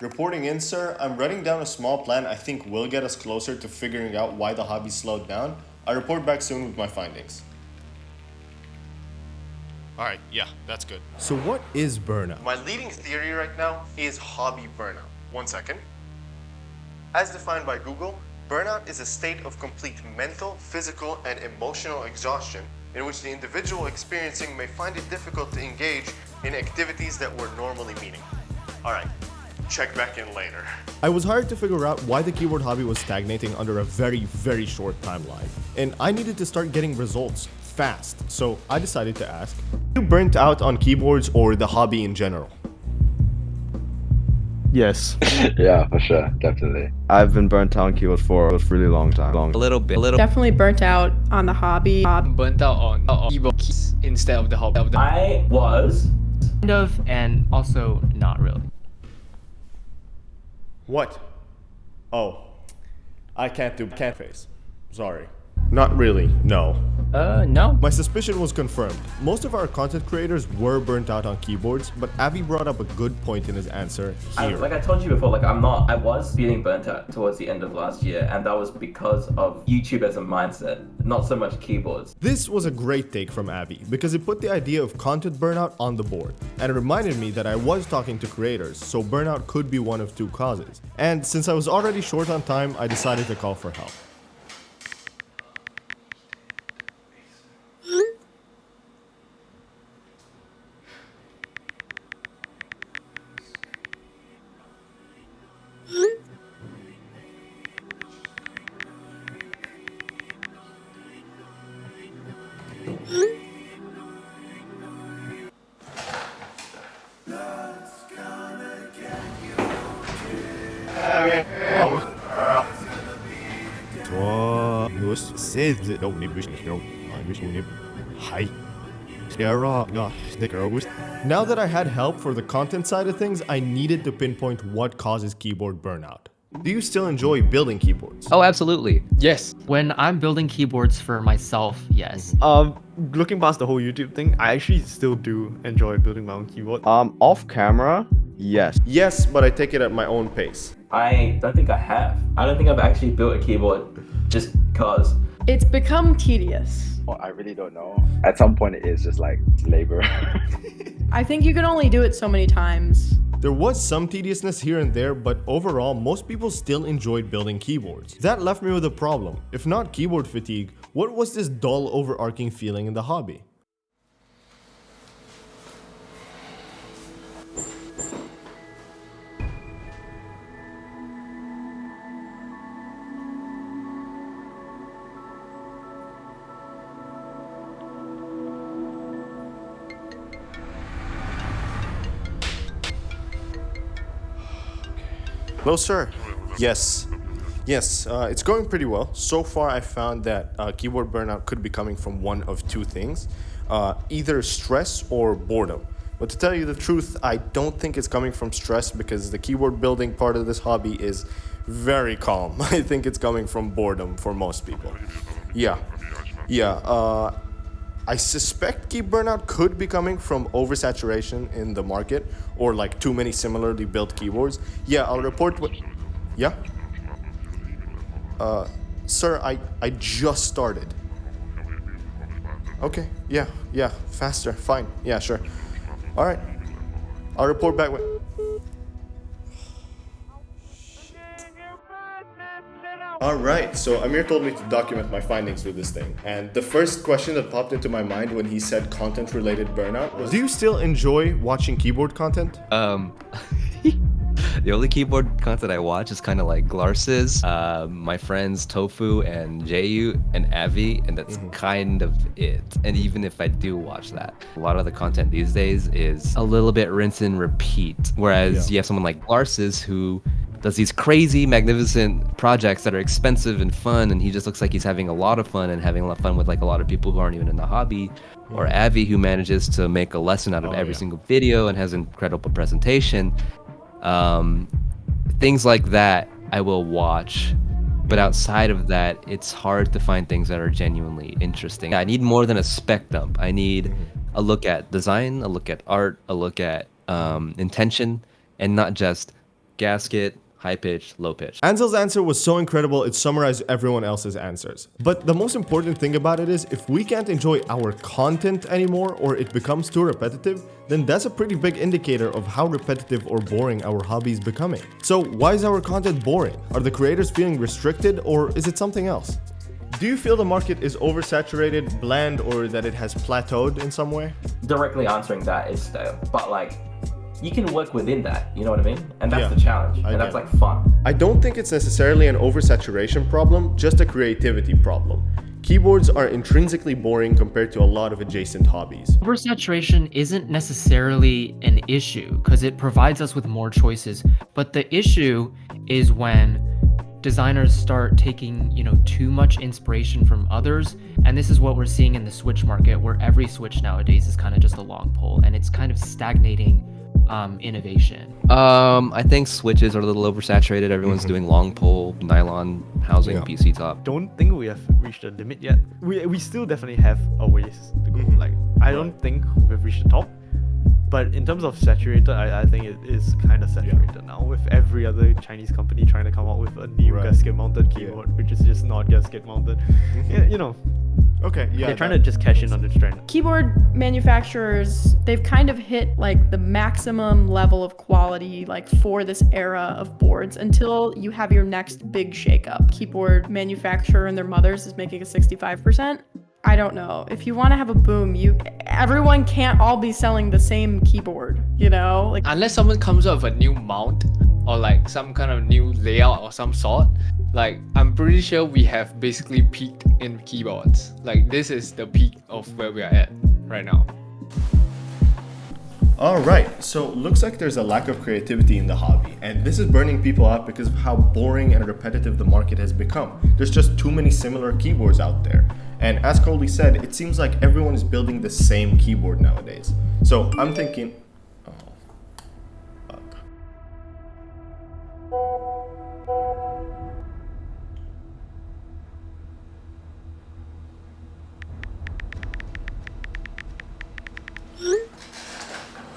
Reporting in, sir. I'm writing down a small plan I think will get us closer to figuring out why the hobby slowed down. I'll report back soon with my findings. Alright, yeah, that's good. So what is burnout? My leading theory right now is hobby burnout. 1 second. As defined by Google, burnout is a state of complete mental, physical, and emotional exhaustion in which the individual experiencing may find it difficult to engage in activities that were normally meaningful. Alright, check back in later. I was hired to figure out why the keyboard hobby was stagnating under a very, very short timeline. And I needed to start getting results fast, so I decided to ask, are you burnt out on keyboards or the hobby in general? Yes. Yeah, for sure, definitely. I've been burnt out on keyboard for a really long time. A little bit. Definitely burnt out on the hobby. Burnt out on keyboard keys instead of the hobby. I was. Kind of, and also not really. What? Oh, I can't do face. Sorry. Not really, no. No. My suspicion was confirmed. Most of our content creators were burnt out on keyboards, but Avi brought up a good point in his answer here. Like I told you before, I was feeling burnt out towards the end of last year, and that was because of YouTube as a mindset, not so much keyboards. This was a great take from Avi, because it put the idea of content burnout on the board, and it reminded me that I was talking to creators, so burnout could be one of two causes. And since I was already short on time, I decided to call for help. Now that I had help for the content side of things, I needed to pinpoint what causes keyboard burnout. Do you still enjoy building keyboards? Oh, absolutely. Yes. When I'm building keyboards for myself, yes. Looking past the whole YouTube thing, I actually still do enjoy building my own keyboard. Off camera, yes. Yes, but I take it at my own pace. I don't think I have. I don't think I've actually built a keyboard just because. It's become tedious. I really don't know. At some point, it is just like labor. I think you can only do it so many times. There was some tediousness here and there, but overall, most people still enjoyed building keyboards. That left me with a problem. If not keyboard fatigue, what was this dull, overarching feeling in the hobby? Hello, sir. Yes. Yes, it's going pretty well. So far, I found that keyboard burnout could be coming from one of two things. Either stress or boredom. But to tell you the truth, I don't think it's coming from stress because the keyboard building part of this hobby is very calm. I think it's coming from boredom for most people. Yeah. I suspect key burnout could be coming from oversaturation in the market or like too many similarly built keyboards. Yeah, I'll report what... Yeah? Sir, I just started. Okay, yeah, faster, fine. Yeah, sure. All right. I'll report back when... Alright, so Amir told me to document my findings with this thing. And the first question that popped into my mind when he said content-related burnout was, do you still enjoy watching keyboard content? The only keyboard content I watch is kind of like Glars's, my friends Tofu and Jayu and Avi, and that's kind of it. And even if I do watch that, a lot of the content these days is a little bit rinse and repeat. Whereas you have someone like Glars's who does these crazy, magnificent projects that are expensive and fun, and he just looks like he's having a lot of fun and having a lot of fun with like a lot of people who aren't even in the hobby. Or Avi, who manages to make a lesson out of every single video and has incredible presentation. Things like that I will watch, but outside of that, it's hard to find things that are genuinely interesting. I need more than a spec dump. I need a look at design, a look at art, a look at intention, and not just gasket, high pitch, low pitch. Ansel's answer was so incredible it summarized everyone else's answers. But the most important thing about it is if we can't enjoy our content anymore or it becomes too repetitive, then that's a pretty big indicator of how repetitive or boring our hobby is becoming. So why is our content boring? Are the creators feeling restricted or is it something else? Do you feel the market is oversaturated, bland, or that it has plateaued in some way? Directly answering that is stale, but like, you can work within that, you know what I mean? And that's the challenge, and that's like fun. I don't think it's necessarily an oversaturation problem, just a creativity problem. Keyboards are intrinsically boring compared to a lot of adjacent hobbies. Oversaturation isn't necessarily an issue because it provides us with more choices, but the issue is when designers start taking, too much inspiration from others, and this is what we're seeing in the Switch market, where every Switch nowadays is kind of just a long pole, and it's kind of stagnating innovation. I think switches are a little oversaturated. Everyone's doing long pole, nylon housing, PC top. Don't think we have reached the limit yet. We still definitely have a ways to go. Like, I don't think we've reached the top. But in terms of saturated, I think it is kind of saturated now, with every other Chinese company trying to come out with a new gasket-mounted keyboard, which is just not gasket-mounted. Okay, they're trying to just cash in on this trend. Keyboard manufacturers, they've kind of hit like the maximum level of quality like for this era of boards until you have your next big shakeup. Keyboard manufacturer and their mothers is making a 65%. I don't know. If you want to have a boom, everyone can't all be selling the same keyboard, Like, unless someone comes up with a new mount or like some kind of new layout or some sort, like I'm pretty sure we have basically peaked in keyboards. Like this is the peak of where we are at right now. Alright, so looks like there's a lack of creativity in the hobby, and this is burning people out because of how boring and repetitive the market has become. There's just too many similar keyboards out there. And as Coley said, it seems like everyone is building the same keyboard nowadays. So I'm thinking,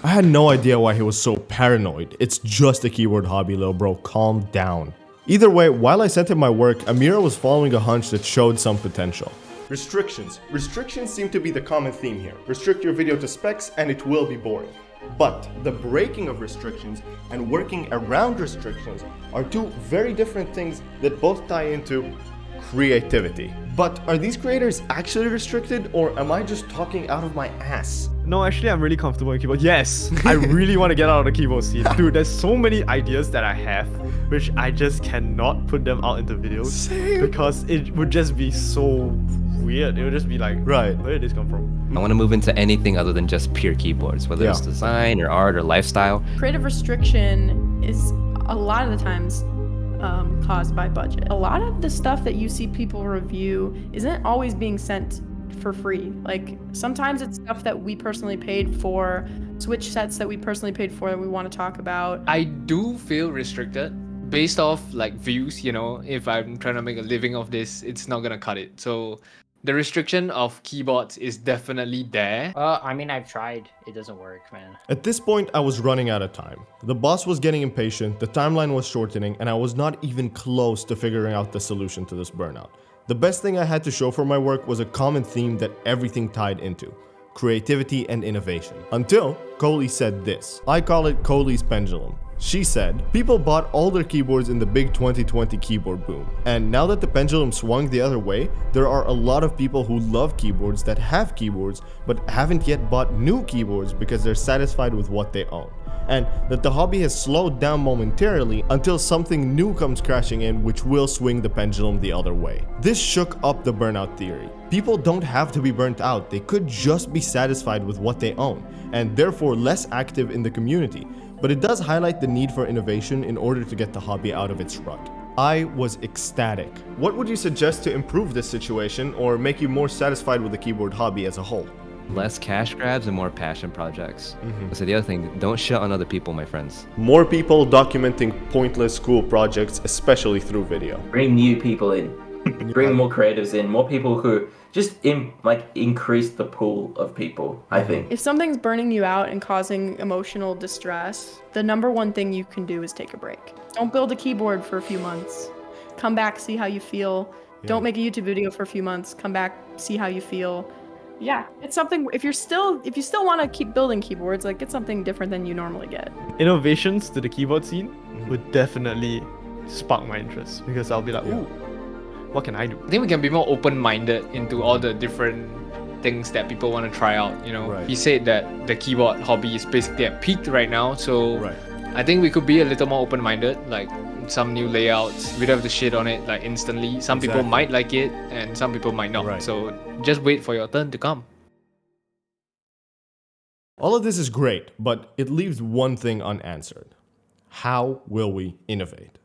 I had no idea why he was so paranoid. It's just a keyboard hobby, little bro. Calm down. Either way, while I sent him my work, Amira was following a hunch that showed some potential. Restrictions. Restrictions seem to be the common theme here. Restrict your video to specs and it will be boring. But the breaking of restrictions and working around restrictions are two very different things that both tie into creativity. But are these creators actually restricted, or am I just talking out of my ass? No, actually, I'm really comfortable in keyboard. Yes, I really want to get out of the keyboard scene. Dude, there's so many ideas that I have, which I just cannot put them out into videos. Same. Because it would just be so weird. It would just be like, where did this come from? I want to move into anything other than just pure keyboards, whether it's design or art or lifestyle. Creative restriction is a lot of the times caused by budget. A lot of the stuff that you see people review isn't always being sent for free. Like sometimes it's stuff that we personally paid for, Switch sets that we personally paid for that we want to talk about. I do feel restricted based off like views, if I'm trying to make a living of this, it's not gonna cut it. So the restriction of keyboards is definitely there. I mean, I've tried. It doesn't work, man. At this point, I was running out of time. The boss was getting impatient, the timeline was shortening, and I was not even close to figuring out the solution to this burnout. The best thing I had to show for my work was a common theme that everything tied into: creativity and innovation. Until Coley said this. I call it Coley's pendulum. She said, people bought all their keyboards in the big 2020 keyboard boom. And now that the pendulum swung the other way, there are a lot of people who love keyboards that have keyboards but haven't yet bought new keyboards because they're satisfied with what they own. And that the hobby has slowed down momentarily until something new comes crashing in, which will swing the pendulum the other way. This shook up the burnout theory. People don't have to be burnt out, they could just be satisfied with what they own, and therefore less active in the community. But it does highlight the need for innovation in order to get the hobby out of its rut. I was ecstatic. What would you suggest to improve this situation or make you more satisfied with the keyboard hobby as a whole? Less cash grabs and more passion projects. So the other thing, don't shit on other people, my friends. More people documenting pointless school projects, especially through video. Bring new people in. Bring more creatives in, more people who just increase the pool of people, I think. If something's burning you out and causing emotional distress, the number one thing you can do is take a break. Don't build a keyboard for a few months. Come back, see how you feel. Don't make a YouTube video for a few months. Come back, see how you feel. Yeah, it's something. If you still want to keep building keyboards, like get something different than you normally get. Innovations to the keyboard scene would definitely spark my interest, because I'll be like, ooh, what can I do? I think we can be more open-minded into all the different things that people want to try out. You know, he said that the keyboard hobby is basically at peak right now, so I think we could be a little more open-minded, like some new layouts. We don't have to shit on it like instantly. Some people might like it and some people might not. So just wait for your turn to come. All of this is great, but it leaves one thing unanswered. How will we innovate?